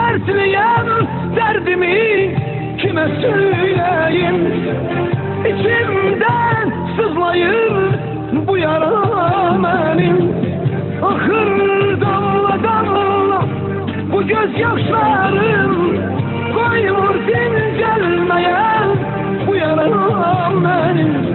dertliyim, derdimi kime söyleyeyim? İçimden sızlayır bu yara benim. Ahır damla damla bu gözyaşlarım, koyur dincelmeye bu yara benim.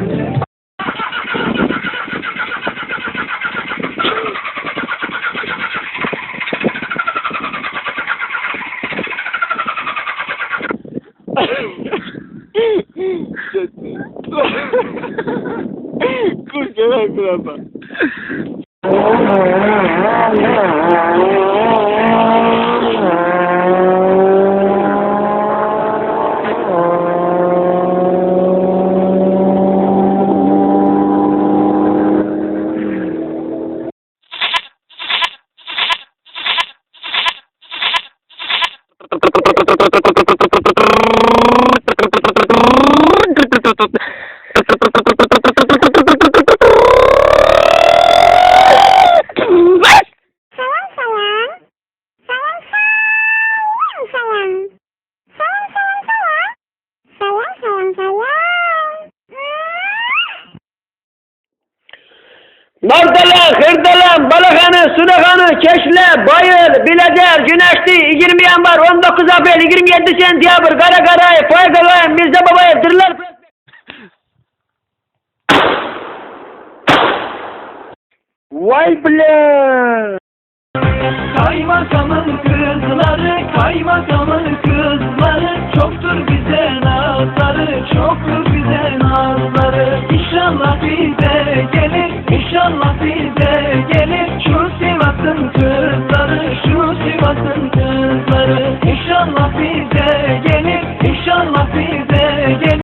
Kusura bakma. Nardalan, Hırdalan, Balakanı, Sunakanı, Keşle, Bayıl, Bilader, Güneşli, 20 Yanvar, 19 April, 27 Sentyabr, Karakaray, Faygalay, Mirza Babay, Dırlar. Vay ble! Kaymakamın kızları, kaymakamın kızları, çoktur bize nazları, çoktur bize nazları. İnşallah bize gelir, inşallah bize gelir, şu Sivas'ın kızları, şu Sivas'ın kızları.